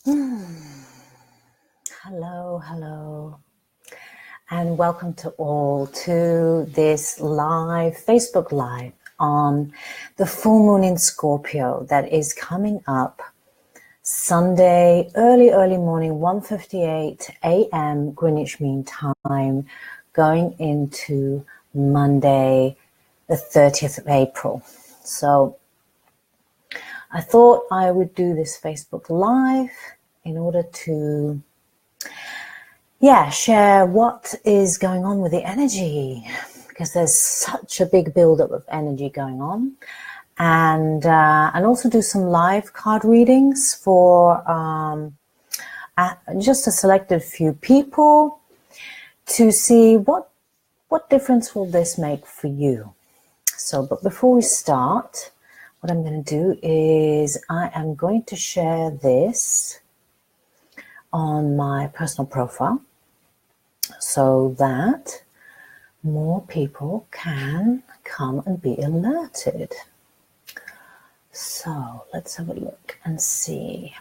Hello, and welcome to all to this live Facebook Live on the full moon in Scorpio that is coming up Sunday, early morning, 1:58 a.m. Greenwich Mean Time, going into Monday, the 30th of April. So I thought I would do this Facebook Live in order to share what is going on with the energy, because there's such a big buildup of energy going on, and also do some live card readings for just a selected few people to see what difference will this make for you. So, but before we start, what I'm going to do is I am going to share this on my personal profile, so that more people can come and be alerted. So let's have a look and see.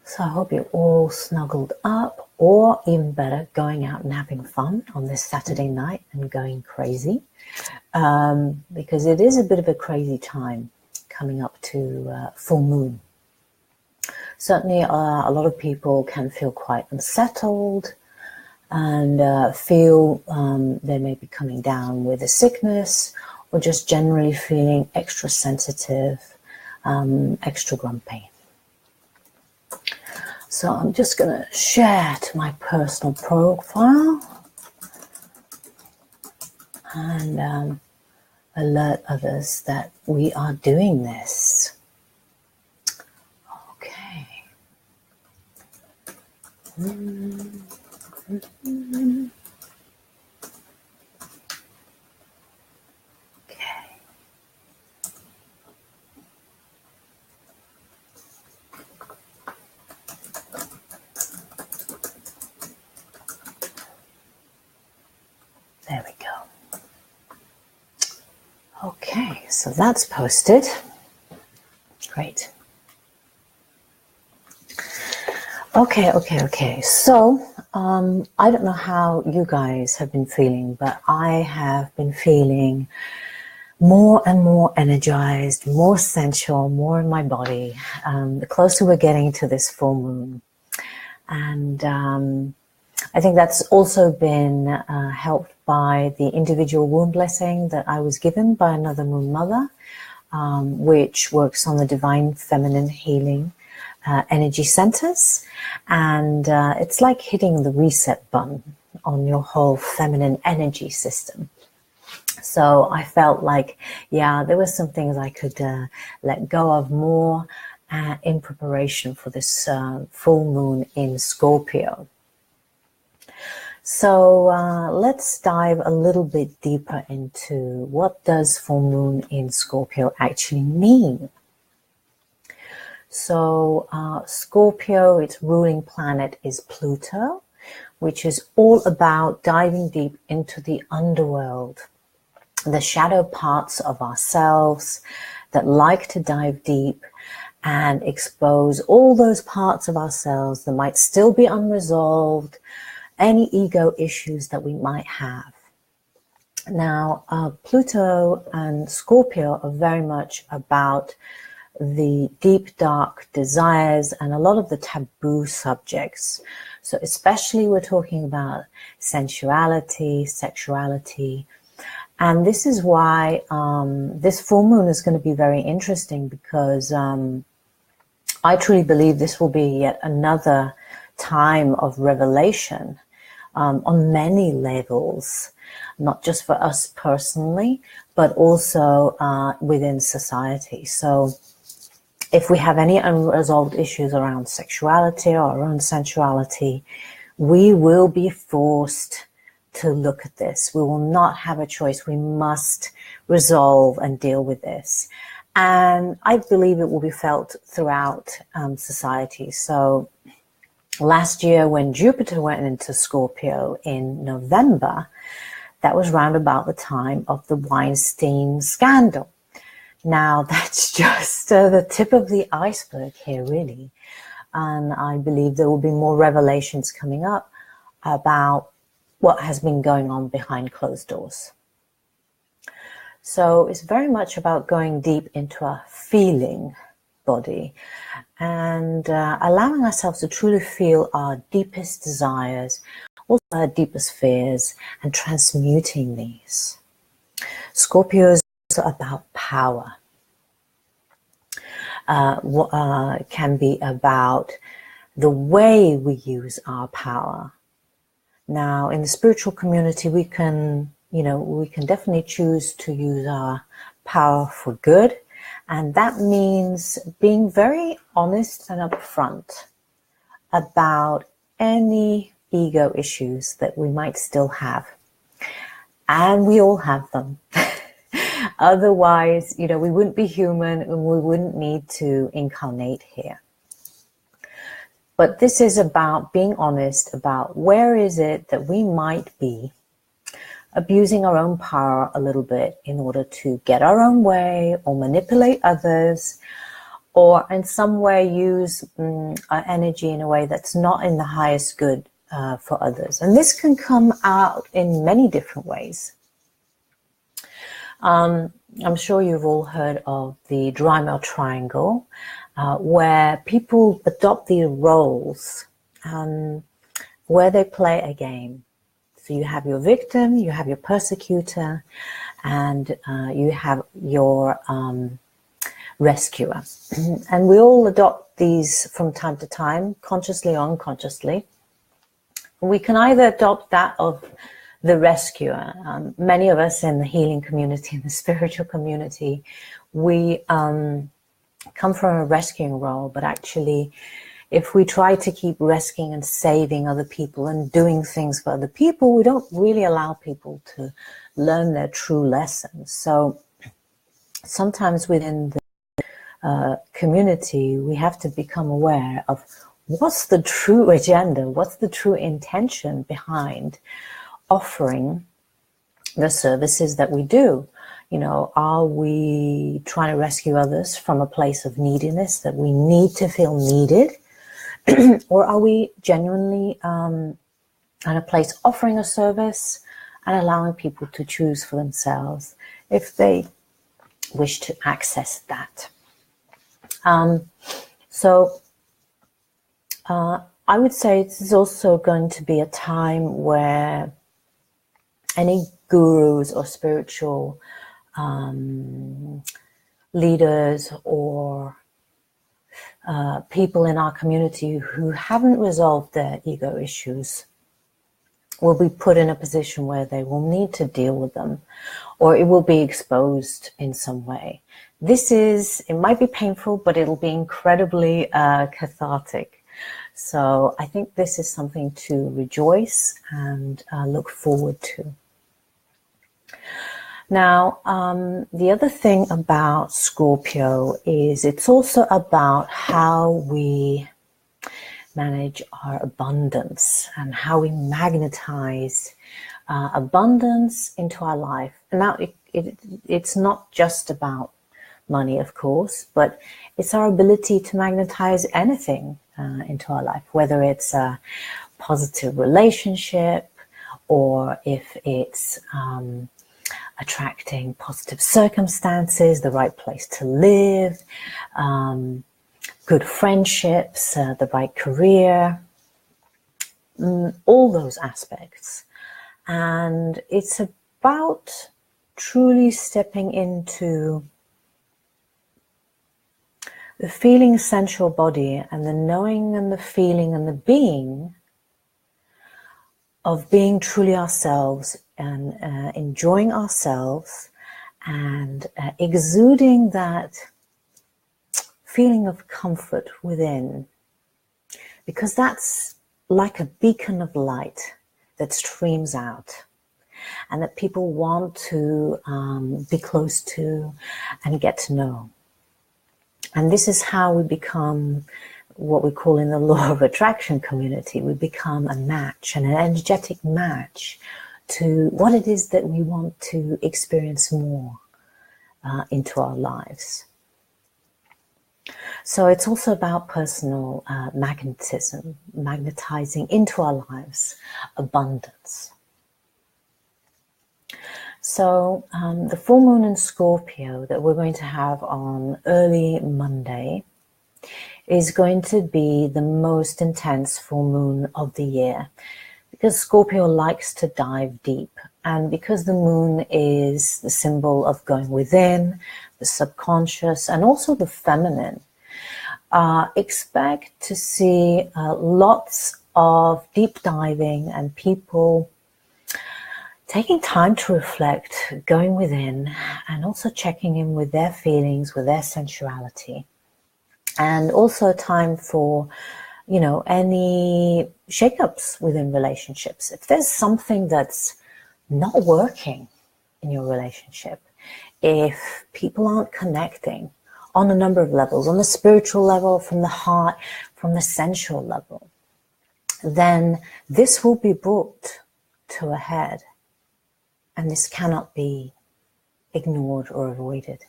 So I hope you're all snuggled up, or even better, going out and having fun on this Saturday night and going crazy, because it is a bit of a crazy time coming up to full moon. Certainly, a lot of people can feel quite unsettled and feel they may be coming down with a sickness, or just generally feeling extra sensitive, extra grumpy. So I'm just going to share to my personal profile and alert others that we are doing this. Okay. There we go. Okay, so that's posted. Great. Okay. So, I don't know how you guys have been feeling, but I have been feeling more and more energized, more sensual, more in my body, the closer we're getting to this full moon. And I think that's also been helped by the individual womb blessing that I was given by another moon mother, which works on the divine feminine healing energy centers, and it's like hitting the reset button on your whole feminine energy system. So I felt like, there were some things I could let go of more in preparation for this full moon in Scorpio. So let's dive a little bit deeper into what does full moon in Scorpio actually mean. So Scorpio, its ruling planet is Pluto, which is all about diving deep into the underworld, the shadow parts of ourselves that like to dive deep and expose all those parts of ourselves that might still be unresolved, any ego issues that we might have. Now, Pluto and Scorpio are very much about the deep, dark desires and a lot of the taboo subjects. So especially we're talking about sensuality, sexuality. And this is why this full moon is going to be very interesting, because I truly believe this will be yet another time of revelation on many levels, not just for us personally, but also within society. So if we have any unresolved issues around sexuality or around sensuality, we will be forced to look at this. We will not have a choice. We must resolve and deal with this. And I believe it will be felt throughout society. So last year when Jupiter went into Scorpio in November, that was round about the time of the Weinstein scandal. Now, that's just the tip of the iceberg here, really. And I believe there will be more revelations coming up about what has been going on behind closed doors. So it's very much about going deep into our feeling body and allowing ourselves to truly feel our deepest desires, also our deepest fears, and transmuting these. Scorpio is also about power. Can be about the way we use our power. Now, in the spiritual community, we can definitely choose to use our power for good. And that means being very honest and upfront about any ego issues that we might still have. And we all have them. Otherwise, we wouldn't be human and we wouldn't need to incarnate here. But this is about being honest about where is it that we might be abusing our own power a little bit in order to get our own way or manipulate others, or in some way use our energy in a way that's not in the highest good for others. And this can come out in many different ways. I'm sure you've all heard of the Drama Triangle, where people adopt the roles where they play a game. So you have your victim, you have your persecutor, and you have your rescuer. And we all adopt these from time to time, consciously or unconsciously. We can either adopt that of the rescuer. Many of us in the healing community, in the spiritual community, we come from a rescuing role, but actually, if we try to keep rescuing and saving other people and doing things for other people, we don't really allow people to learn their true lessons. So sometimes within the community, we have to become aware of what's the true agenda, what's the true intention behind offering the services that we do. Are we trying to rescue others from a place of neediness, that we need to feel needed? Or are we genuinely at a place offering a service and allowing people to choose for themselves if they wish to access that? So I would say this is also going to be a time where any gurus or spiritual leaders or people in our community who haven't resolved their ego issues will be put in a position where they will need to deal with them, or it will be exposed in some way. It might be painful, but it'll be incredibly cathartic. So I think this is something to rejoice and look forward to. Now, the other thing about Scorpio is it's also about how we manage our abundance and how we magnetize abundance into our life. And now it's not just about money, of course, but it's our ability to magnetize anything into our life, whether it's a positive relationship or if it's attracting positive circumstances, the right place to live, good friendships, the right career, all those aspects. And it's about truly stepping into the feeling sensual body and the knowing and the feeling and the being of being truly ourselves and enjoying ourselves and exuding that feeling of comfort within, because that's like a beacon of light that streams out and that people want to be close to and get to know. And this is how we become what we call in the law of attraction community, we become a match, an energetic match to what it is that we want to experience more into our lives. So it's also about personal magnetism, magnetizing into our lives abundance. So the full moon in Scorpio that we're going to have on early Monday is going to be the most intense full moon of the year, because Scorpio likes to dive deep, and because the moon is the symbol of going within, the subconscious, and also the feminine. Expect to see lots of deep diving and people taking time to reflect, going within, and also checking in with their feelings, with their sensuality. And also time for, any shakeups within relationships. If there's something that's not working in your relationship, if people aren't connecting on a number of levels, on the spiritual level, from the heart, from the sensual level, then this will be brought to a head. And this cannot be ignored or avoided.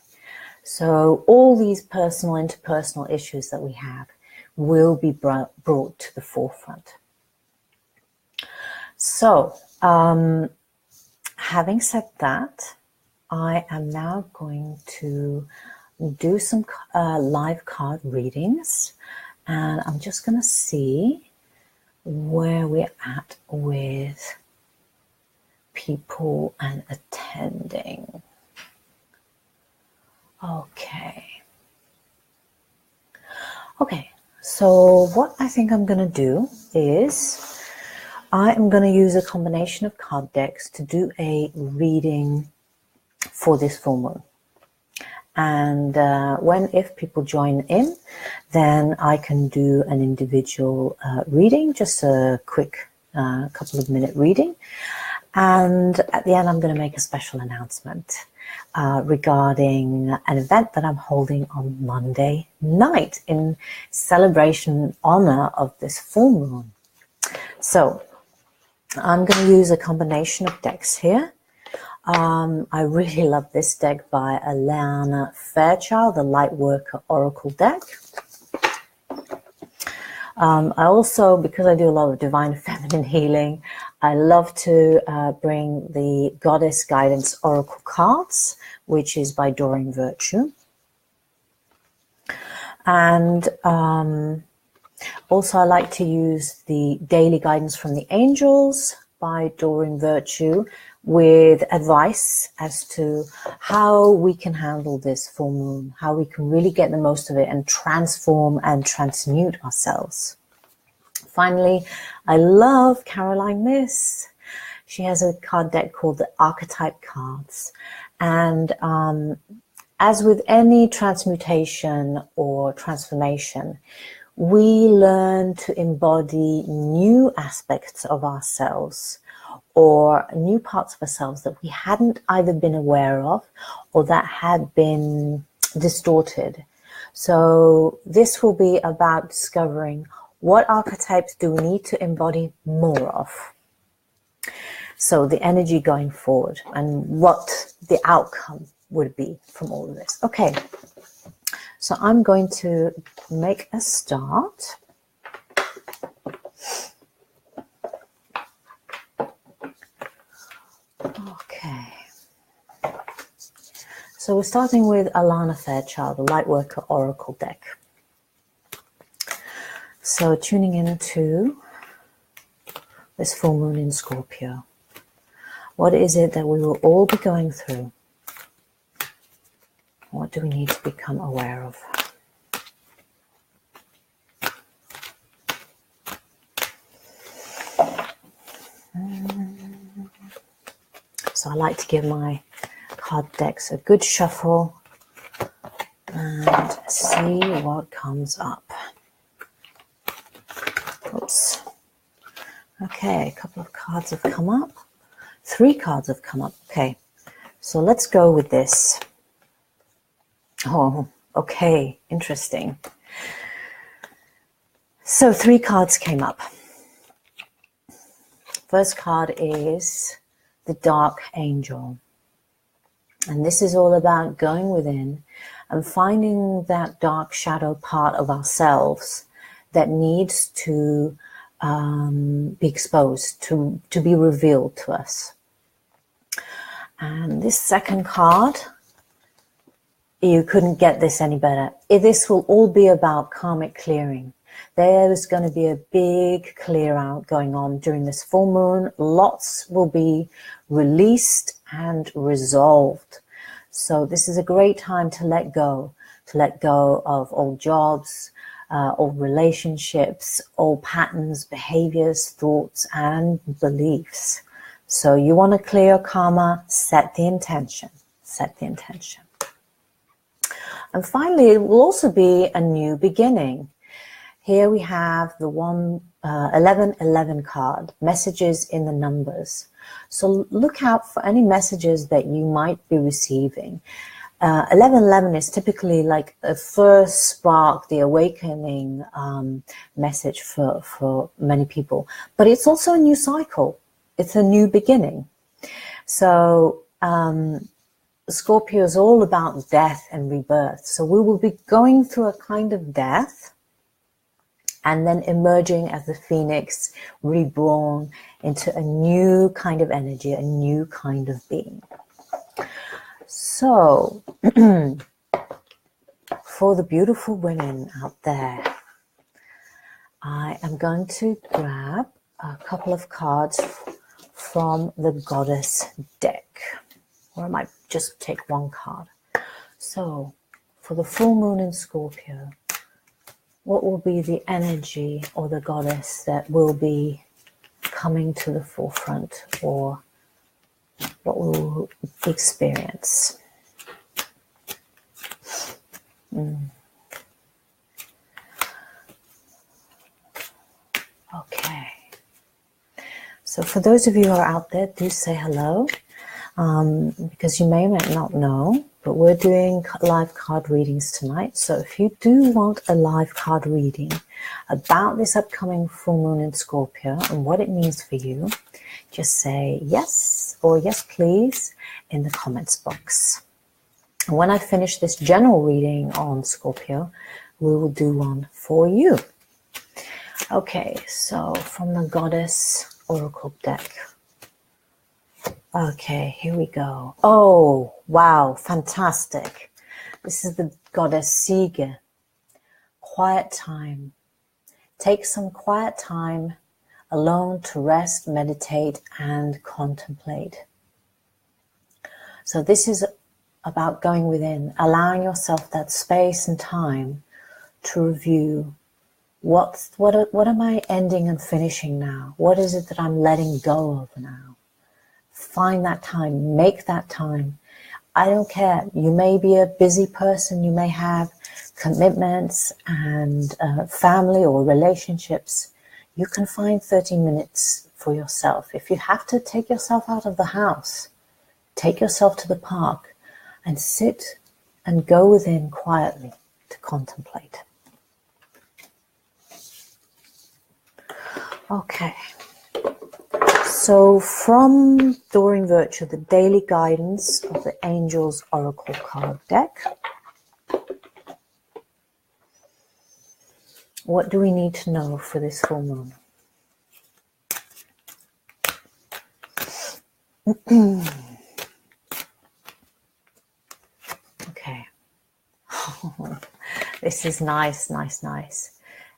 So all these personal, interpersonal issues that we have will be brought to the forefront. So, having said that, I am now going to do some live card readings, and I'm just going to see where we're at with people and attending. Okay, so what I think I'm going to do is I am going to use a combination of card decks to do a reading for this full moon. And if people join in, then I can do an individual reading, just a quick couple of minute reading. And at the end, I'm going to make a special announcement regarding an event that I'm holding on Monday night in celebration and honor of this full moon. So I'm going to use a combination of decks here. I really love this deck by Alana Fairchild, the Lightworker Oracle deck. I also, because I do a lot of divine feminine healing, I love to bring the Goddess Guidance Oracle cards, which is by Doreen Virtue. And also I like to use the Daily Guidance from the Angels by Doreen Virtue, with advice as to how we can handle this full moon, how we can really get the most of it and transform and transmute ourselves. Finally, I love Caroline Myss. She has a card deck called the Archetype Cards. And as with any transmutation or transformation, we learn to embody new aspects of ourselves or new parts of ourselves that we hadn't either been aware of or that had been distorted. So this will be about discovering what archetypes do we need to embody more of. So the energy going forward and what the outcome would be from all of this. Okay, so I'm going to make a start. Okay, so we're starting with Alana Fairchild, the Lightworker Oracle deck. So tuning into this full moon in Scorpio, what is it that we will all be going through? What do we need to become aware of? So I like to give my card decks a good shuffle and see what comes up. Oops. Okay, a couple of cards have come up. 3 cards have come up. Okay, so let's go with this. Oh, okay, interesting. So 3 cards came up. First card is the Dark Angel. And this is all about going within and finding that dark shadow part of ourselves that needs to be exposed, to be revealed to us. And this second card, you couldn't get this any better. This will all be about karmic clearing. There's going to be a big clear out going on during this full moon. Lots will be released and resolved. So this is a great time to let go of old jobs, old relationships, old patterns, behaviors, thoughts, and beliefs. So you want to clear your karma, set the intention, And finally, it will also be a new beginning. Here we have the 1111 card, messages in the numbers. So look out for any messages that you might be receiving. 1111 is typically like a first spark, the awakening message for many people. But it's also a new cycle. It's a new beginning. So Scorpio is all about death and rebirth. So we will be going through a kind of death and then emerging as the phoenix, reborn into a new kind of energy, a new kind of being. So, for the beautiful women out there, I am going to grab a couple of cards from the Goddess deck, or I might just take one card. So, for the full moon in Scorpio, what will be the energy or the goddess that will be coming to the forefront, or what we'll experience? Okay. So for those of you who are out there, do say hello, because you may or may not know, but we're doing live card readings tonight. So if you do want a live card reading about this upcoming full moon in Scorpio and what it means for you, just say yes or yes please in the comments box. And when I finish this general reading on Scorpio, we will do one for you. Okay, so from the Goddess Oracle deck. Okay, here we go. Oh, wow, fantastic. This is the Goddess Sige. Quiet time. Take some quiet time alone to rest, meditate, and contemplate. So this is about going within, allowing yourself that space and time to review what am I ending and finishing now? What is it that I'm letting go of now? Find that time, make that time. I don't care. You may be a busy person. You may have commitments and family or relationships. You can find 30 minutes for yourself. If you have to take yourself out of the house, take yourself to the park and sit and go within quietly to contemplate. Okay. So from Doreen Virtue, the daily guidance of the Angels Oracle card deck, what do we need to know for this full moon? Okay. This is nice.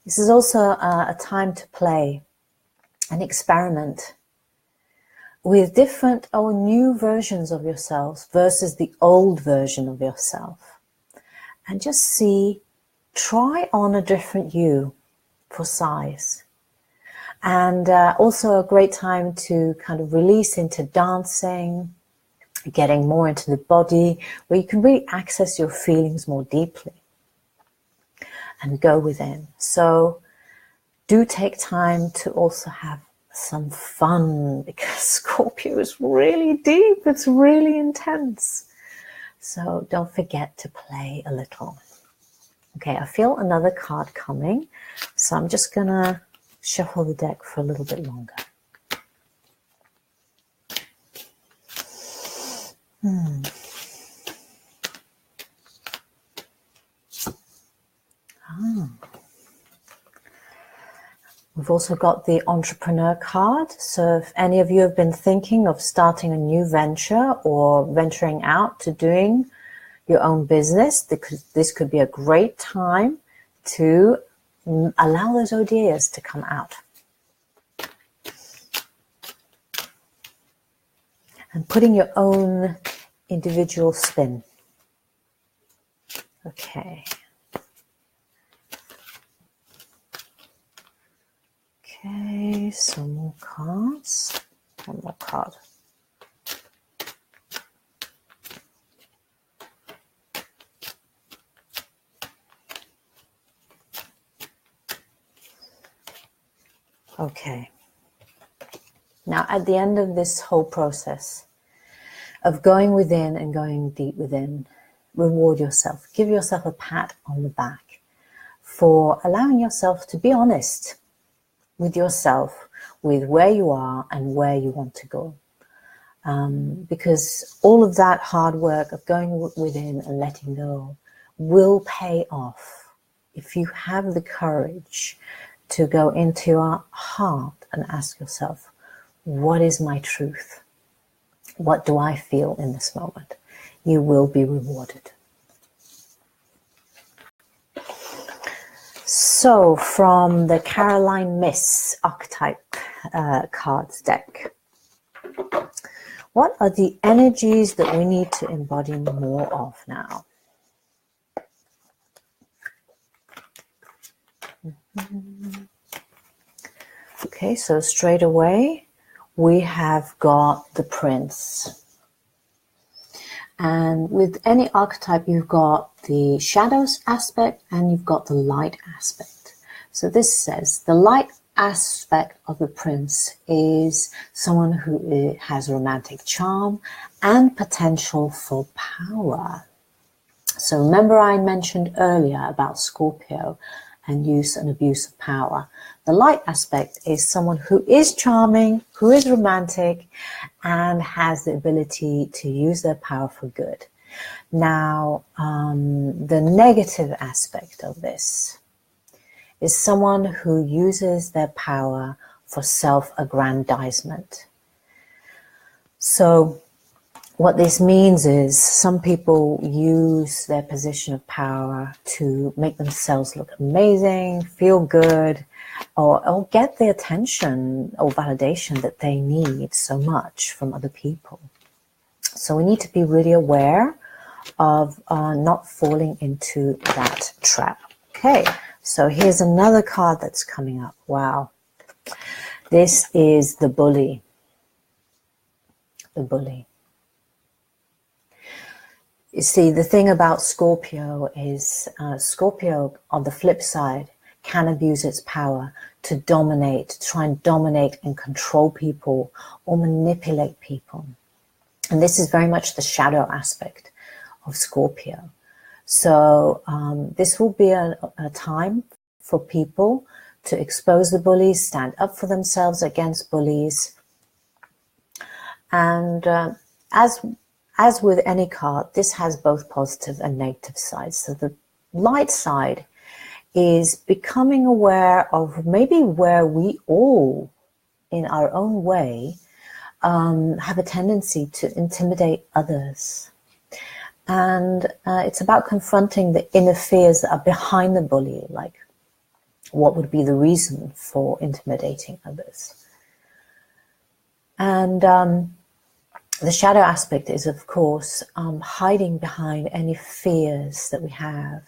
This is also a time to play and experiment with different or new versions of yourselves versus the old version of yourself. And just try on a different you for size. And also a great time to kind of release into dancing, getting more into the body, where you can really access your feelings more deeply and go within. So do take time to also have some fun, because Scorpio is really deep, it's really intense. So don't forget to play a little. Okay, I feel another card coming, so I'm just gonna shuffle the deck for a little bit longer. We've also got the entrepreneur card. So if any of you have been thinking of starting a new venture or venturing out to doing your own business, this could be a great time to allow those ideas to come out. And putting your own individual spin. Okay. Okay, some more cards. One more card. Okay. Now, at the end of this whole process of going within and going deep within, reward yourself. Give yourself a pat on the back for allowing yourself to be honest with yourself, with where you are and where you want to go. Because all of that hard work of going within and letting go will pay off if you have the courage to go into your heart and ask yourself, what is my truth? What do I feel in this moment? You will be rewarded. So from the Caroline Myss archetype cards deck, what are the energies that we need to embody more of now? Okay, so straight away we have got the Prince. And with any archetype, you've got the shadows aspect and you've got the light aspect. So this says the light aspect of the Prince is someone who has romantic charm and potential for power. So remember I mentioned earlier about Scorpio and use and abuse of power. The light aspect is someone who is charming, who is romantic, and has the ability to use their power for good. Now, the negative aspect of this is someone who uses their power for self-aggrandizement. So what this means is some people use their position of power to make themselves look amazing, feel good, or get the attention or validation that they need so much from other people. So we need to be really aware of not falling into that trap. Okay, so here's another card that's coming up. Wow. This is the Bully. The Bully. You see, the thing about Scorpio is Scorpio, on the flip side, can abuse its power to dominate, to try and dominate and control people or manipulate people. And this is very much the shadow aspect of Scorpio. So this will be a time for people to expose the bullies, stand up for themselves against bullies. And as with any card, this has both positive and negative sides. So the light side is becoming aware of maybe where we all, in our own way, have a tendency to intimidate others. And it's about confronting the inner fears that are behind the bully, like what would be the reason for intimidating others. And the shadow aspect is, of course, hiding behind any fears that we have,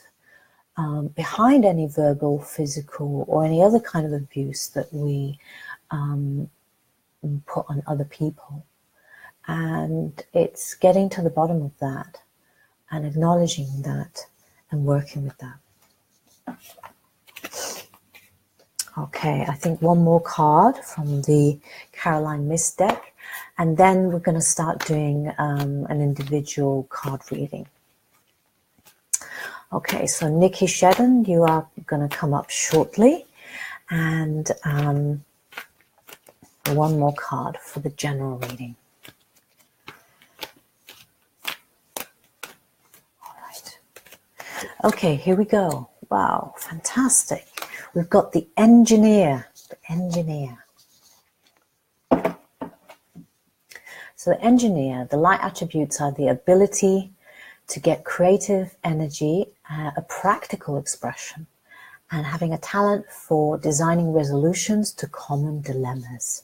behind any verbal, physical, or any other kind of abuse that we put on other people. And it's getting to the bottom of that and acknowledging that and working with that. Okay, I think one more card from the Caroline Myss deck, and then we're going to start doing an individual card reading. Okay, so Nikki Shedden, you are going to come up shortly, and one more card for the general reading. All right. Okay, here we go. Wow, fantastic. We've got the Engineer. the engineer. So the engineer, the light attributes are the ability to get creative energy, a practical expression, and having a talent for designing resolutions to common dilemmas.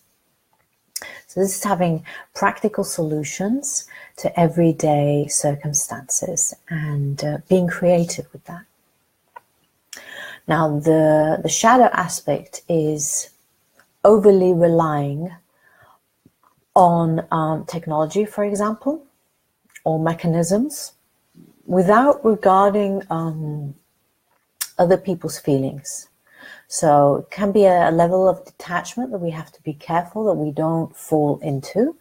So this is having practical solutions to everyday circumstances and being creative with that. Now, the shadow aspect is overly relying on technology, for example, or mechanisms, without regarding other people's feelings. So it can be a level of detachment that we have to be careful that we don't fall into,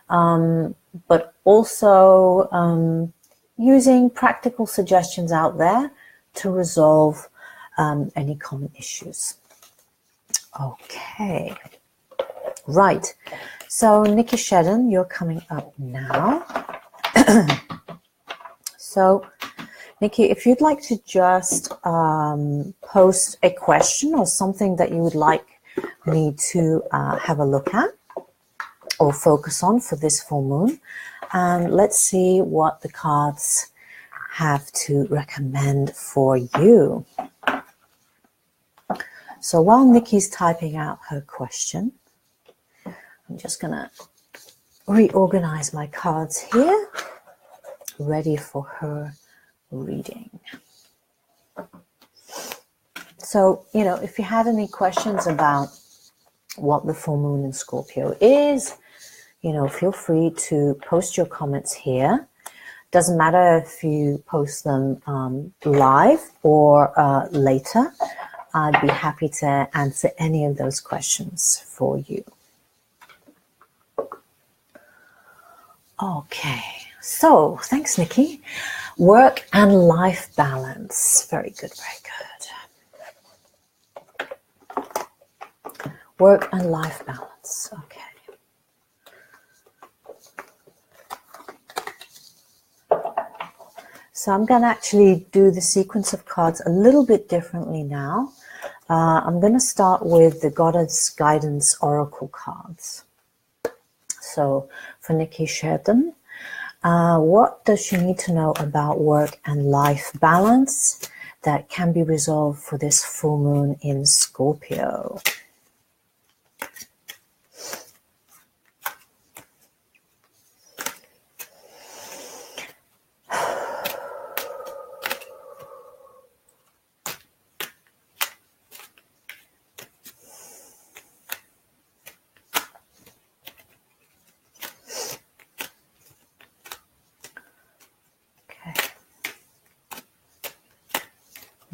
but also using practical suggestions out there to resolve any common issues. Okay, right. So Nikki Shedden, you're coming up now. So Nikki, if you'd like to just post a question or something that you would like me to have a look at or focus on for this full moon, and let's see what the cards have to recommend for you. So while Nikki's typing out her question, I'm just going to reorganize my cards here, ready for her reading. So, if you have any questions about what the full moon in Scorpio is, feel free to post your comments here. Doesn't matter if you post them live or later. I'd be happy to answer any of those questions for you. Okay, so thanks, Nikki. Work and life balance. Very good, very good. Work and life balance. Okay. So I'm going to actually do the sequence of cards a little bit differently now. I'm going to start with the Goddess Guidance Oracle cards. So for Nikki Shedden, what does she need to know about work and life balance that can be resolved for this full moon in Scorpio?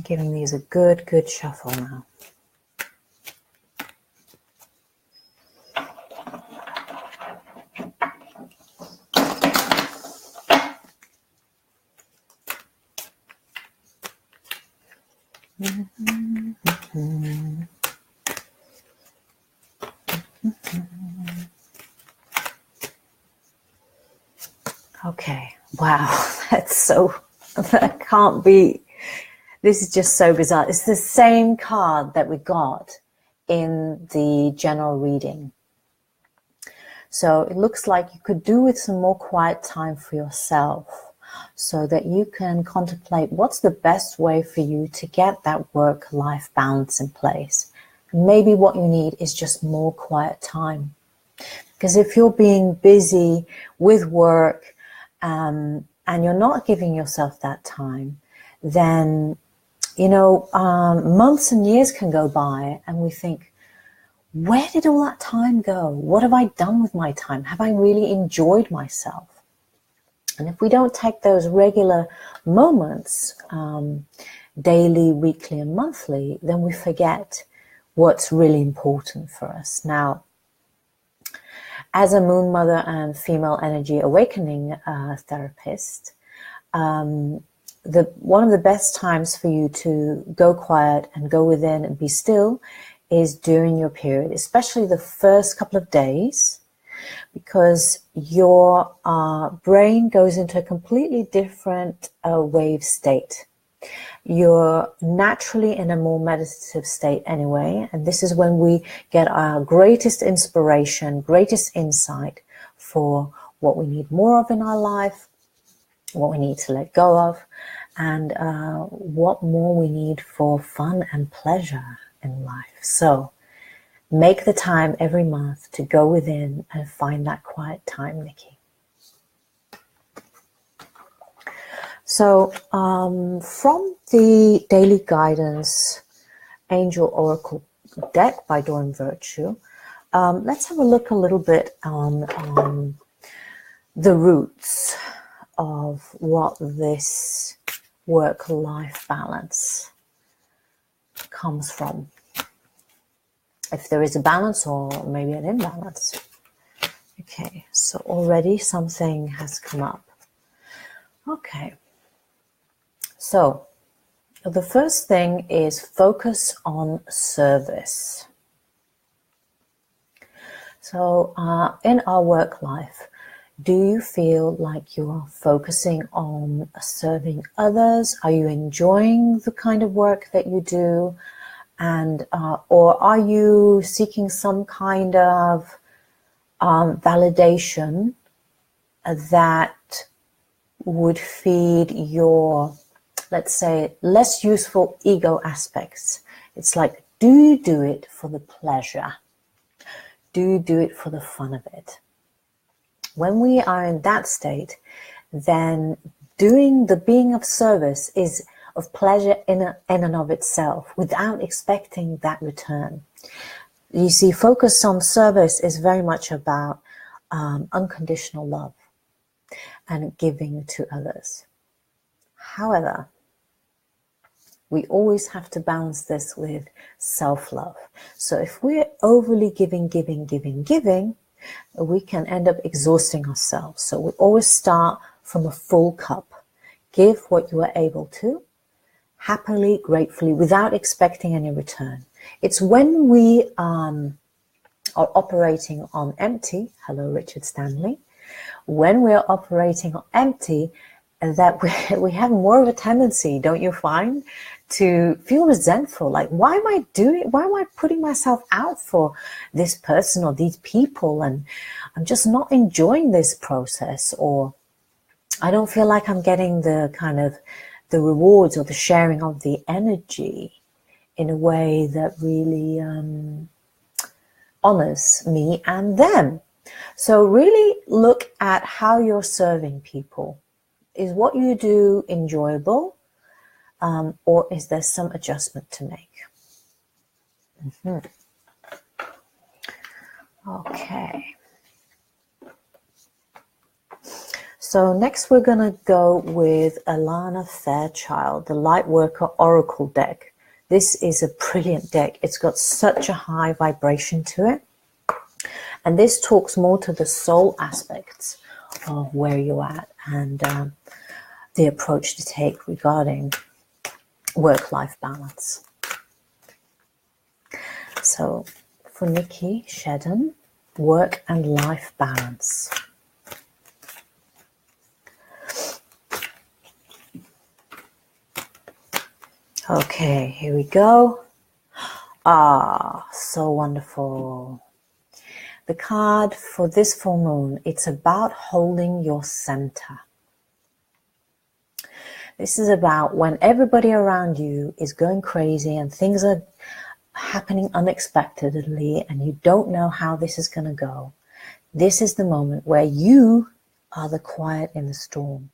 Giving these a good shuffle now. Okay, wow, that can't be. This is just so bizarre. It's the same card that we got in the general reading. So it looks like you could do with some more quiet time for yourself so that you can contemplate what's the best way for you to get that work-life balance in place. And maybe what you need is just more quiet time. Because if you're being busy with work and you're not giving yourself that time, then months and years can go by and we think, where did all that time go? What have I done with my time? Have I really enjoyed myself? And if we don't take those regular moments, daily, weekly, and monthly, then we forget what's really important for us. Now, as a Moon Mother and Female Energy Awakening therapist, one of the best times for you to go quiet and go within and be still is during your period, especially the first couple of days, because your brain goes into a completely different wave state. You're naturally in a more meditative state anyway, and this is when we get our greatest inspiration, greatest insight for what we need more of in our life, what we need to let go of, and what more we need for fun and pleasure in life. So make the time every month to go within and find that quiet time, Nikki. So from the Daily Guidance Angel Oracle deck by Dawn Virtue, let's have a look a little bit on the roots of what this work-life balance comes from. If there is a balance or maybe an imbalance. Okay, so already something has come up. Okay. So, the first thing is focus on service. So, in our work life, do you feel like you are focusing on serving others? Are you enjoying the kind of work that you do? And or are you seeking some kind of validation that would feed your, let's say, less useful ego aspects? It's like, do you do it for the pleasure? Do you do it for the fun of it? When we are in that state, then doing the being of service is of pleasure in and of itself without expecting that return. You see, focus on service is very much about unconditional love and giving to others. However, we always have to balance this with self-love. So if we're overly giving, we can end up exhausting ourselves. So we always start from a full cup. Give what you are able to, happily, gratefully, without expecting any return. It's when we are operating on empty, hello Richard Stanley, when we're operating on empty, that we have more of a tendency, don't you find, to feel resentful. Like, why am I putting myself out for this person or these people, and I'm just not enjoying this process, or I don't feel like I'm getting the kind of the rewards or the sharing of the energy in a way that really honors me and them. So really look at how you're serving people. Is what you do enjoyable, or is there some adjustment to make? Okay. So next we're going to go with Alana Fairchild, the Lightworker Oracle deck. This is a brilliant deck. It's got such a high vibration to it. And this talks more to the soul aspects of where you're at and the approach to take regarding work-life balance. So for Nikki Shedden, work and life balance. Okay, here we go. Ah, so wonderful. The card for this full moon, it's about holding your center. This is about when everybody around you is going crazy and things are happening unexpectedly and you don't know how this is going to go. This is the moment where you are the quiet in the storm.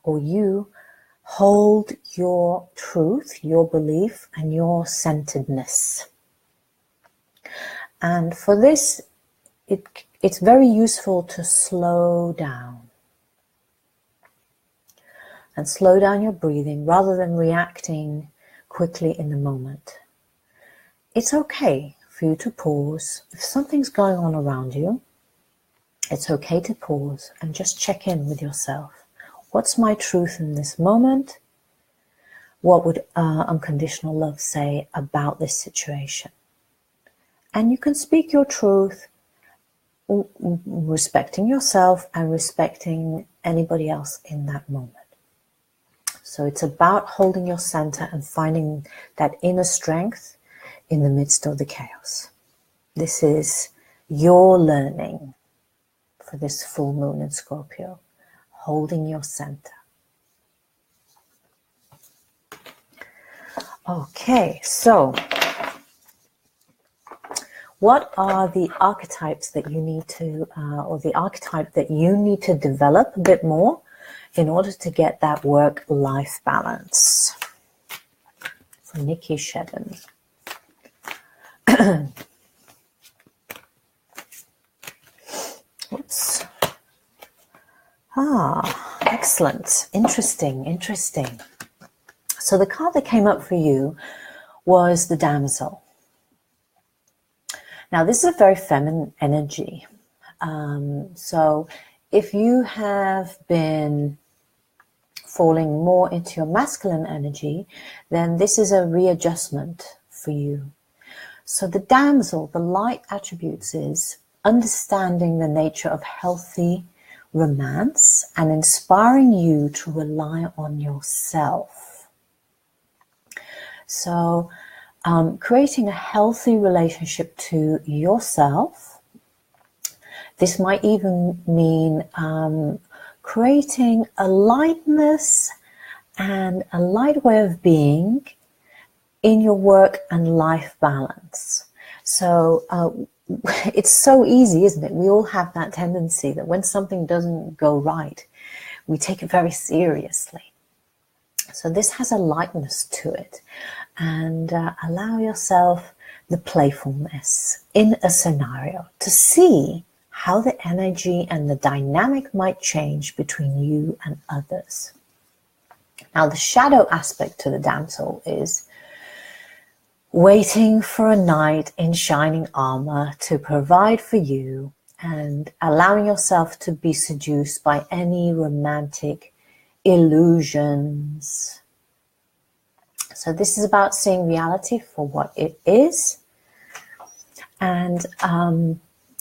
Or you hold your truth, your belief, and your centeredness. And for this, it's very useful to slow down. And slow down your breathing rather than reacting quickly in the moment. It's okay for you to pause. If something's going on around you, it's okay to pause and just check in with yourself. What's my truth in this moment? What would unconditional love say about this situation? And you can speak your truth, respecting yourself and respecting anybody else in that moment. So it's about holding your center and finding that inner strength in the midst of the chaos. This is your learning for this full moon in Scorpio, holding your center. Okay, so what are the archetypes that you need to, or the archetype that you need to develop a bit more in order to get that work-life balance? From Nikki Shedden. Oops. Excellent. Interesting. So the card that came up for you was the Damsel. Now, this is a very feminine energy. So if you have been falling more into your masculine energy, then this is a readjustment for you. So the Damsel, the light attributes is understanding the nature of healthy romance and inspiring you to rely on yourself. So creating a healthy relationship to yourself. This might even mean creating a lightness and a light way of being in your work and life balance. So it's so easy, isn't it? We all have that tendency that when something doesn't go right, we take it very seriously. So this has a lightness to it, and allow yourself the playfulness in a scenario to see how the energy and the dynamic might change between you and others. Now, the shadow aspect to the Damsel is waiting for a knight in shining armor to provide for you and allowing yourself to be seduced by any romantic illusions. So this is about seeing reality for what it is, and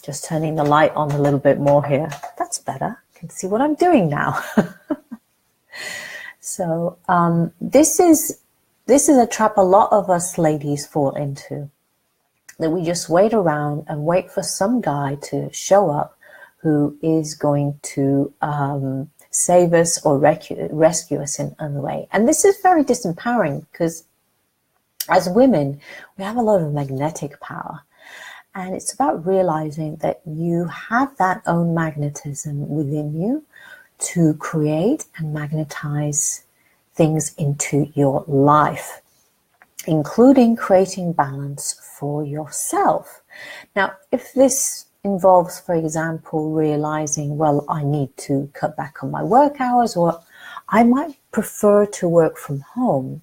just turning the light on a little bit more here. That's better. I can see what I'm doing now. So this is a trap a lot of us ladies fall into, that we just wait around and wait for some guy to show up who is going to save us or rescue us in a way. And this is very disempowering, because as women, we have a lot of magnetic power. And it's about realizing that you have that own magnetism within you to create and magnetize things into your life, including creating balance for yourself. Now, if this involves, for example, realizing, well, I need to cut back on my work hours, or I might prefer to work from home,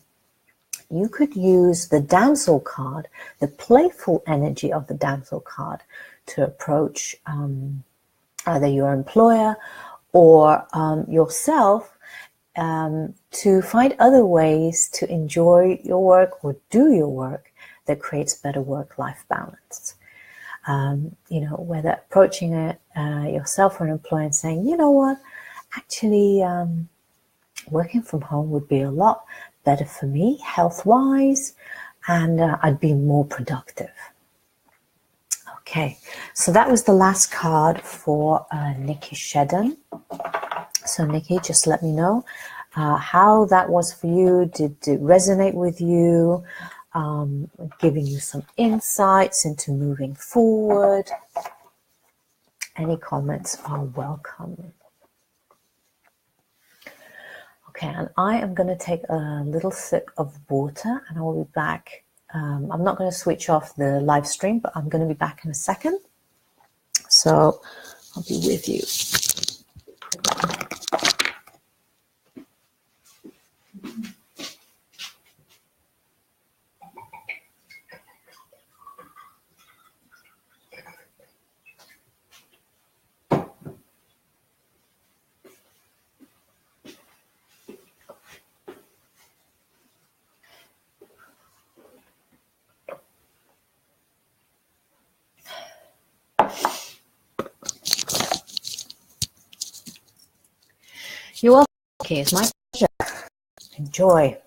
you could use the Damsel card, the playful energy of the Damsel card, to approach either your employer or yourself to find other ways to enjoy your work or do your work that creates better work-life balance. Whether approaching yourself or an employer and saying, you know what, actually working from home would be a lot better for me health-wise, and I'd be more productive. Okay, so that was the last card for Nikki Shedden. So Nikki, just let me know how that was for you. Did it resonate with you? Giving you some insights into moving forward. Any comments are welcome. Okay, and I am going to take a little sip of water, and I will be back. I'm not going to switch off the live stream, but I'm going to be back in a second. So I'll be with you. You're welcome. Okay, it's my pleasure. enjoy.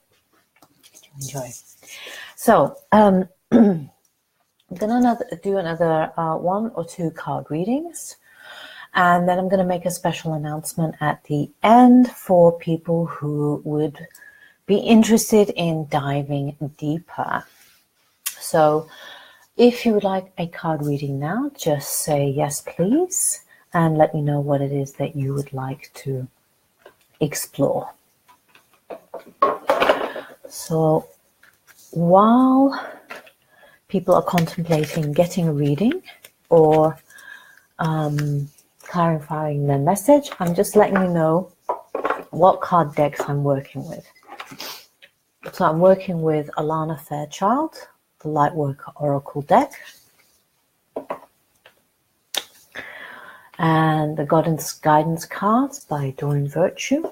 So I'm gonna do another 1 or 2 card readings, and then I'm going to make a special announcement at the end for people who would be interested in diving deeper. So if you would like a card reading now, just say yes, please, and let me know what it is that you would like to explore. So while people are contemplating getting a reading or clarifying their message, I'm just letting you know what card decks I'm working with. So I'm working with Alana Fairchild, the Lightworker Oracle deck, and the Guidance cards by Doreen Virtue,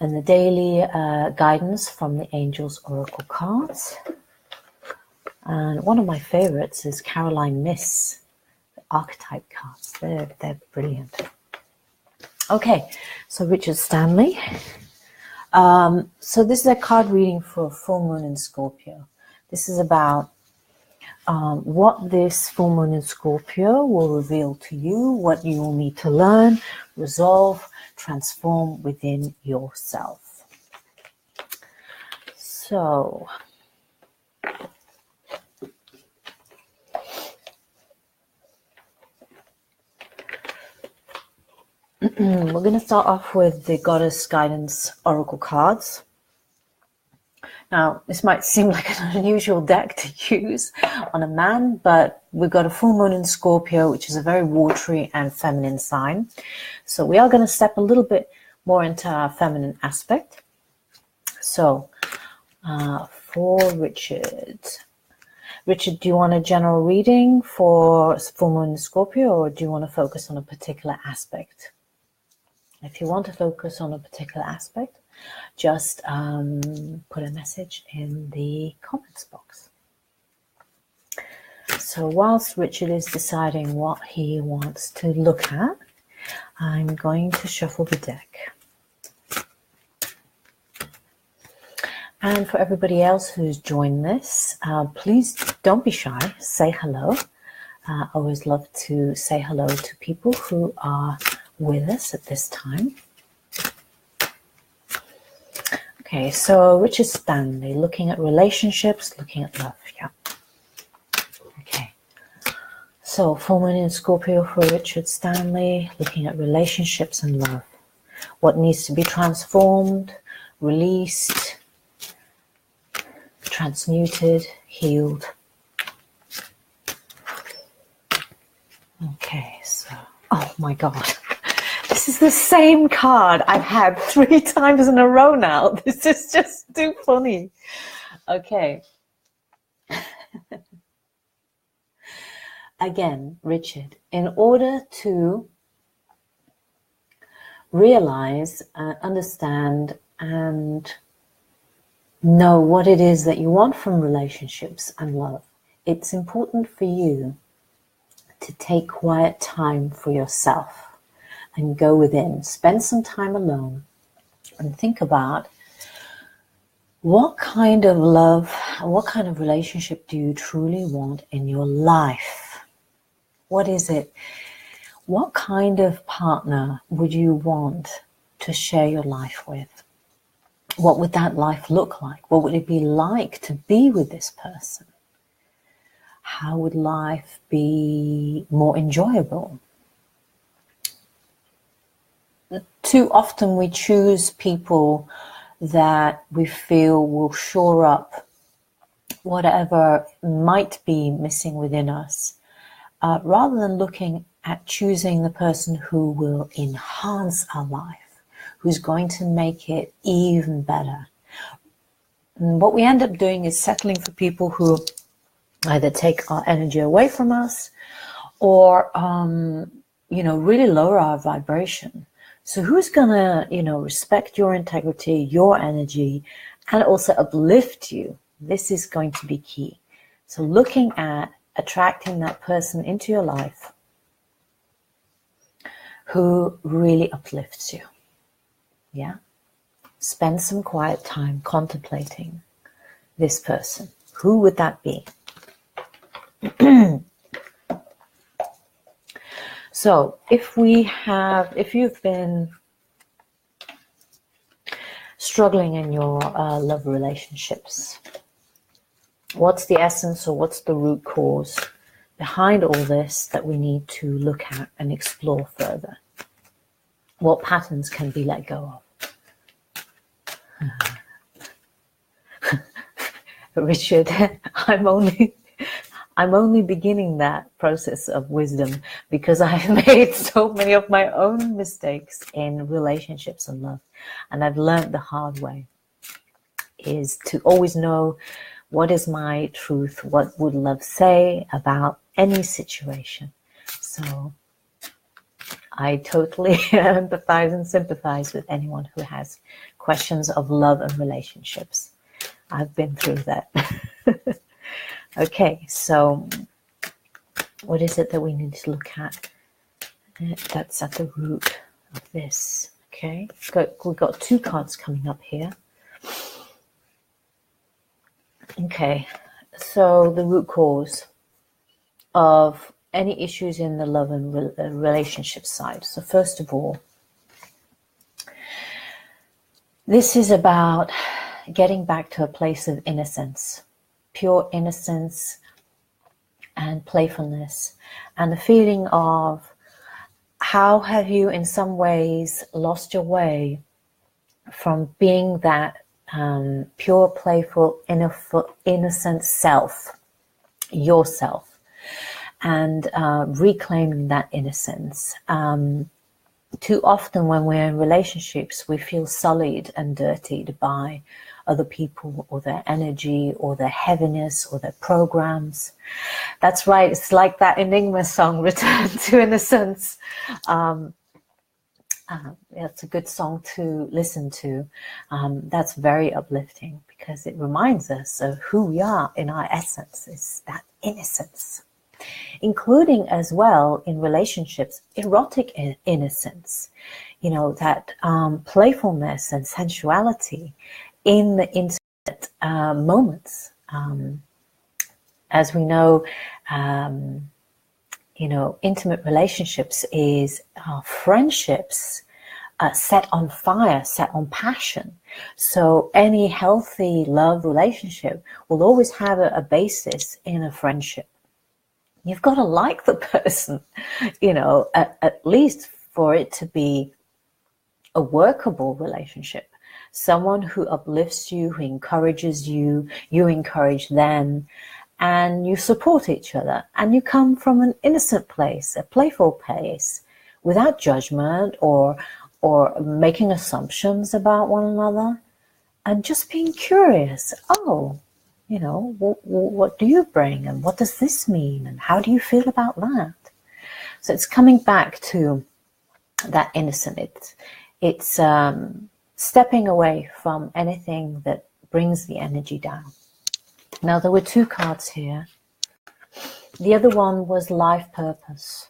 and the daily guidance from the Angels Oracle cards. And one of my favorites is Caroline Miss, the archetype cards. They're brilliant. Okay, so Richard Stanley. So this is a card reading for full moon in Scorpio. This is about what this full moon in Scorpio will reveal to you, what you will need to learn, resolve, transform within yourself. So we're going to start off with the Goddess Guidance Oracle cards. Now, this might seem like an unusual deck to use on a man, but we've got a full moon in Scorpio, which is a very watery and feminine sign. So we are going to step a little bit more into our feminine aspect. So for Richard. Richard, do you want a general reading for full moon in Scorpio, or do you want to focus on a particular aspect? If you want to focus on a particular aspect, just put a message in the comments box. So whilst Richard is deciding what he wants to look at, I'm going to shuffle the deck. And for everybody else who's joined this, please don't be shy, say hello. I always love to say hello to people who are with us at this time. Okay, so Richard Stanley, looking at relationships, looking at love, yeah. Okay, so full moon in Scorpio for Richard Stanley, looking at relationships and love. What needs to be transformed, released, transmuted, healed. Okay, so, oh my God. This is the same card I've had 3 times in a row now. This is just too funny. Okay. Again, Richard, in order to realize, understand, and know what it is that you want from relationships and love, it's important for you to take quiet time for yourself. And go within, spend some time alone and think about what kind of love, what kind of relationship do you truly want in your life? What is it? What kind of partner would you want to share your life with? What would that life look like? What would it be like to be with this person? How would life be more enjoyable? Too often we choose people that we feel will shore up whatever might be missing within us, rather than looking at choosing the person who will enhance our life, who's going to make it even better. And what we end up doing is settling for people who either take our energy away from us or, really lower our vibration. So who's gonna, respect your integrity, your energy, and also uplift you? This is going to be key. So looking at attracting that person into your life who really uplifts you. Yeah. spend some quiet time contemplating this person. Who would that be? So if you've been struggling in your love relationships, what's the essence or what's the root cause behind all this that we need to look at and explore further? What patterns can be let go of? Richard, I'm only beginning that process of wisdom because I've made so many of my own mistakes in relationships and love. And I've learned the hard way is to always know what is my truth, what would love say about any situation. So I totally empathize and sympathize with anyone who has questions of love and relationships. I've been through that. Okay, so what is it that we need to look at? That's at the root of this. Okay, we've got two cards coming up here. Okay, so the root cause of any issues in the love and relationship side. So first of all, this is about getting back to a place of innocence, pure innocence and playfulness, and the feeling of how have you in some ways lost your way from being that pure, playful, innocent self, yourself, and reclaiming that innocence. Too often when we're in relationships, we feel sullied and dirtied by other people or their energy or their heaviness or their programs. That's right. It's like that Enigma song, Return to Innocence. It's a good song to listen to. That's very uplifting because it reminds us of who we are in our essence. It's that innocence, including as well in relationships, erotic innocence, that playfulness and sensuality in the intimate moments. As we know, intimate relationships is friendships set on fire, set on passion. So any healthy love relationship will always have a basis in a friendship. You've got to like the person, at least for it to be a workable relationship. Someone who uplifts you, who encourages you, you encourage them, and you support each other. And you come from an innocent place, a playful place, without judgment or making assumptions about one another, and just being curious. Oh, what do you bring, and what does this mean, and how do you feel about that? So it's coming back to that innocent. It's stepping away from anything that brings the energy down. Now, there were two cards here. The other one was life purpose.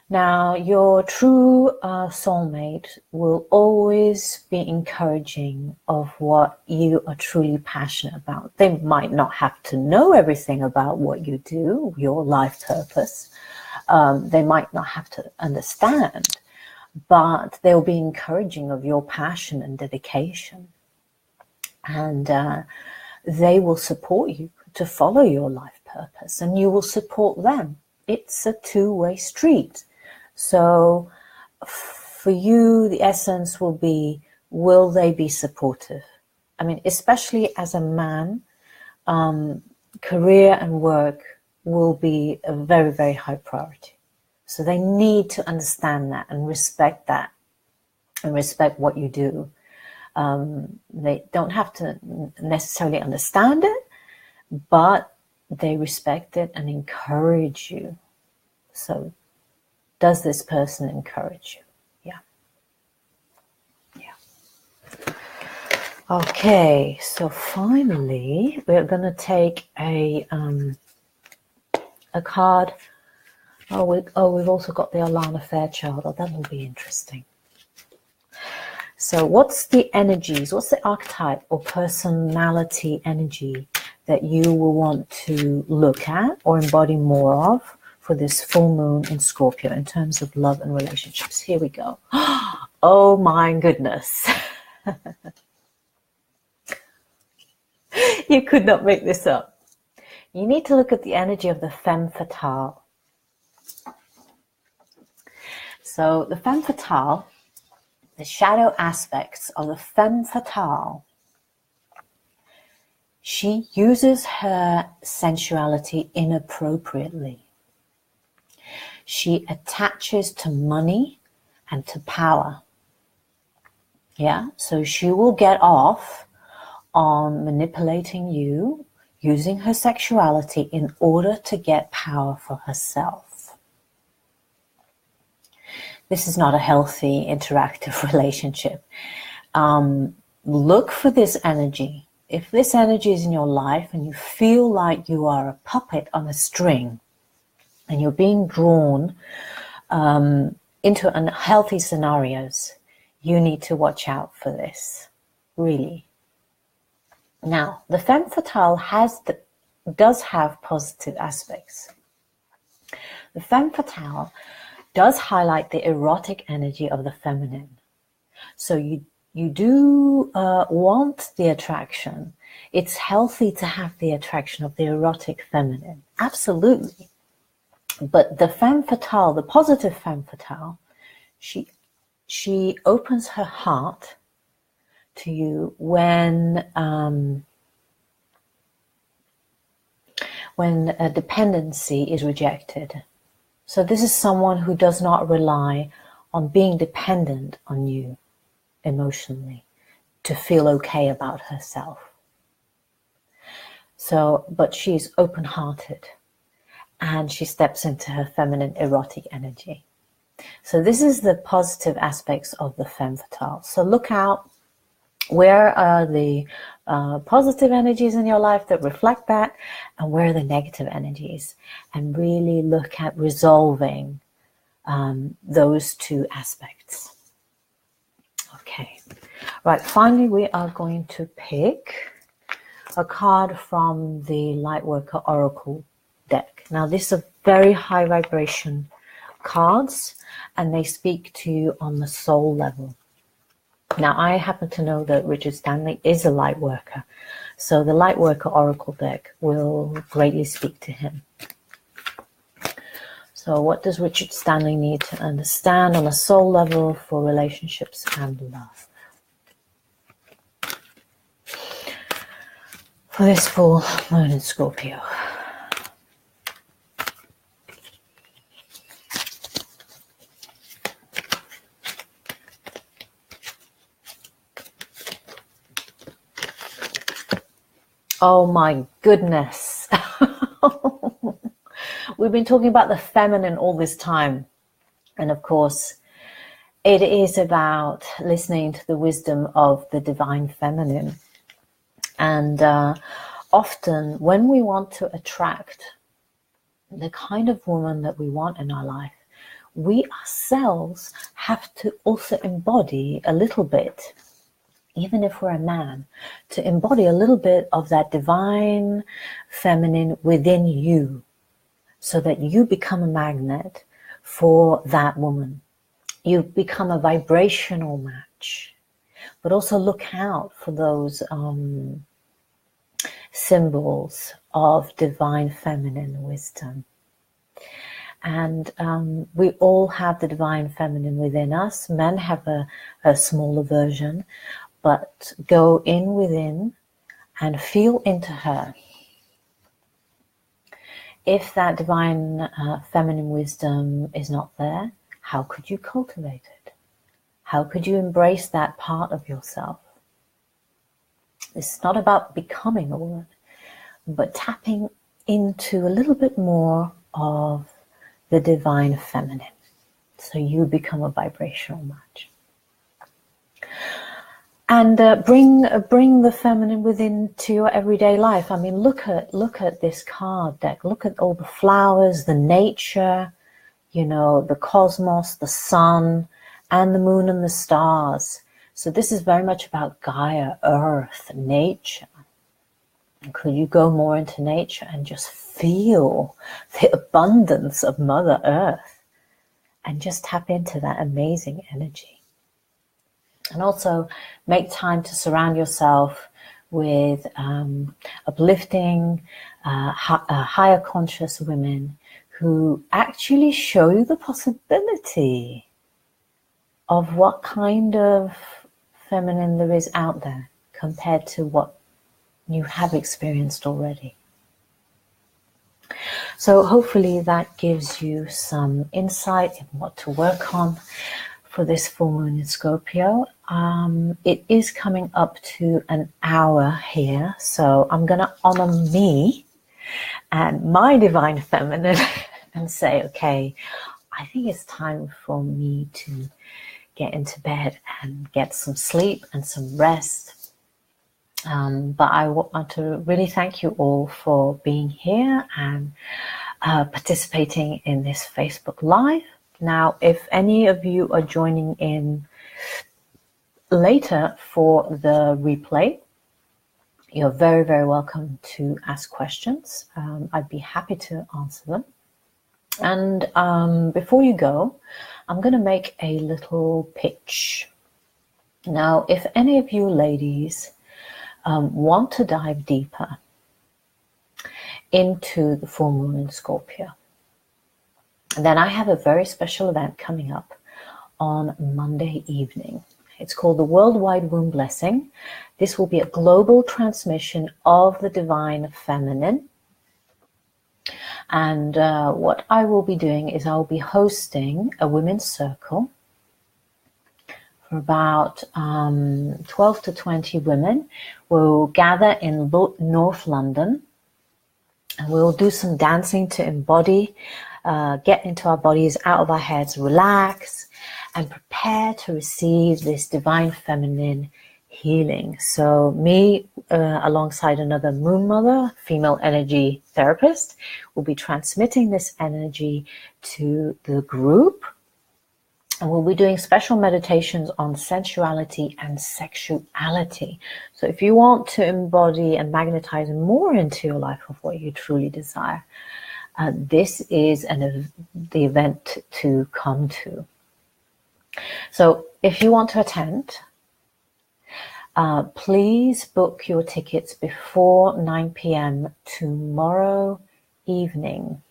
Now, your true soulmate will always be encouraging of what you are truly passionate about. They might not have to know everything about what you do, your life purpose. They might not have to understand, but they'll be encouraging of your passion and dedication. And they will support you to follow your life purpose, and you will support them. It's a two-way street. So for you, the essence will be, will they be supportive? I mean, especially as a man, career and work will be a very, very high priority. So they need to understand that and respect what you do. They don't have to necessarily understand it, but they respect it and encourage you. So does this person encourage you? Yeah. Okay, so finally we're going to take a card. We've also got the Alana Fairchild. Oh, that will be interesting. So what's the energies, what's the archetype or personality energy that you will want to look at or embody more of for this full moon in Scorpio in terms of love and relationships? Here we go. Oh my goodness. You could not make this up. You need to look at the energy of the femme fatale. So the femme fatale, the shadow aspects of the femme fatale, she uses her sensuality inappropriately. She attaches to money and to power. Yeah, so she will get off on manipulating you, using her sexuality in order to get power for herself. This is not a healthy, interactive relationship. Look for this energy. If this energy is in your life and you feel like you are a puppet on a string and you're being drawn into unhealthy scenarios, you need to watch out for this, really. Now, the femme fatale does have positive aspects. The femme fatale does highlight the erotic energy of the feminine. So you do want the attraction. It's healthy to have the attraction of the erotic feminine. Absolutely. But the femme fatale, the positive femme fatale, she opens her heart to you when a dependency is rejected. So this is someone who does not rely on being dependent on you emotionally to feel okay about herself. So, but she's open-hearted and she steps into her feminine erotic energy. So this is the positive aspects of the femme fatale. So look out, where are the positive energies in your life that reflect that, and where are the negative energies, and really look at resolving those two aspects. Okay, right, finally we are going to pick a card from the Lightworker Oracle deck. Now this is very high vibration cards and they speak to you on the soul level. Now I happen to know that Richard Stanley is a light worker, so the Lightworker Oracle deck will greatly speak to him. So what does Richard Stanley need to understand on a soul level for relationships and love? For this full moon in Scorpio. Oh my goodness. We've been talking about the feminine all this time. And of course, it is about listening to the wisdom of the divine feminine. And often when we want to attract the kind of woman that we want in our life, we ourselves have to also embody a little bit, even if we're a man, to embody a little bit of that divine feminine within you so that you become a magnet for that woman. You become a vibrational match. But also look out for those symbols of divine feminine wisdom. And we all have the divine feminine within us. Men have a smaller version, but go in within and feel into her. If that divine feminine wisdom is not there, how could you cultivate it? How could you embrace that part of yourself? It's not about becoming a woman, but tapping into a little bit more of the divine feminine, so you become a vibrational match. And bring the feminine within to your everyday life. I mean, look at this card deck. Look at all the flowers, the nature, you know, the cosmos, the sun, and the moon and the stars. So this is very much about Gaia, earth, nature. And could you go more into nature and just feel the abundance of Mother Earth and just tap into that amazing energy? And also make time to surround yourself with uplifting, higher conscious women who actually show you the possibility of what kind of feminine there is out there compared to what you have experienced already. So hopefully that gives you some insight in what to work on for this full moon in Scorpio. It is coming up to an hour here, so I'm going to honor me and my divine feminine and say, okay, I think it's time for me to get into bed and get some sleep and some rest. But I want to really thank you all for being here and participating in this Facebook Live. Now, if any of you are joining in later for the replay, you're very, very welcome to ask questions. I'd be happy to answer them. And before you go, I'm going to make a little pitch. Now, if any of you ladies want to dive deeper into the full moon in Scorpio, then I have a very special event coming up on Monday evening. It's called the Worldwide Womb Blessing. This will be a global transmission of the Divine Feminine. And what I will be doing is I'll be hosting a women's circle for about 12 to 20 women. We'll gather in North London and we'll do some dancing to embody, get into our bodies, out of our heads, relax, and prepare to receive this divine feminine healing. So me, alongside another Moon Mother, female energy therapist, will be transmitting this energy to the group. And we'll be doing special meditations on sensuality and sexuality. So if you want to embody and magnetize more into your life of what you truly desire, this is the event to come to. So if you want to attend, please book your tickets before 9 p.m. tomorrow evening.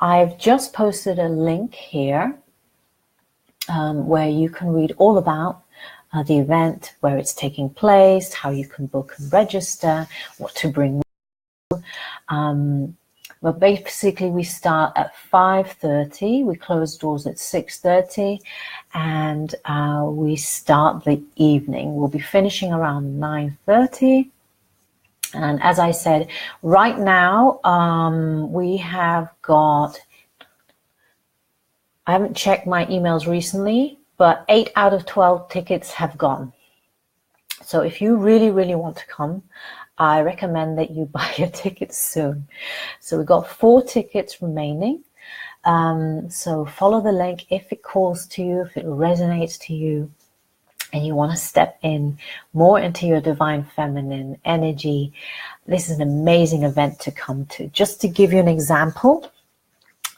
I've just posted a link here where you can read all about the event, where it's taking place, how you can book and register, what to bring. Well, basically we start at 5:30, we close doors at 6:30, and we start the evening. We'll be finishing around 9:30. And as I said, right now we have got, I haven't checked my emails recently, but 8 out of 12 tickets have gone. So if you really, really want to come, I recommend that you buy your tickets soon. So we've got 4 tickets remaining. So follow the link if it calls to you, if it resonates to you, and you want to step in more into your divine feminine energy. This is an amazing event to come to. Just to give you an example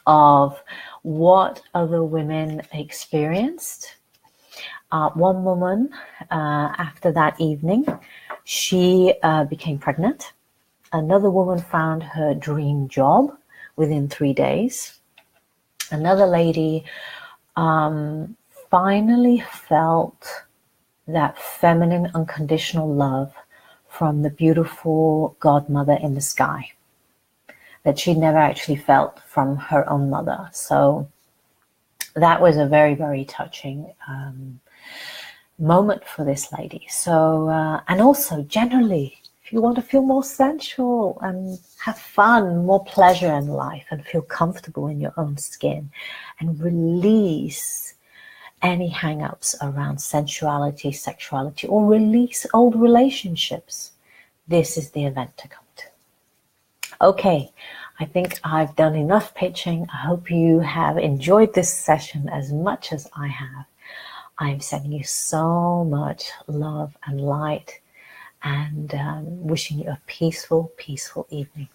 of what other women experienced. One woman, after that evening, she became pregnant. Another woman found her dream job within 3 days. Another lady finally felt that feminine unconditional love from the beautiful godmother in the sky that she'd never actually felt from her own mother. So that was a very, very touching moment for this lady. So, and also generally, if you want to feel more sensual and have fun, more pleasure in life, and feel comfortable in your own skin, and release any hang-ups around sensuality, sexuality, or release old relationships, this is the event to come to. Okay, I think I've done enough pitching. I hope you have enjoyed this session as much as I have. I'm sending you so much love and light, and wishing you a peaceful, peaceful evening.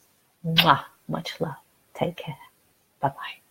Mwah! Much love. Take care. Bye-bye.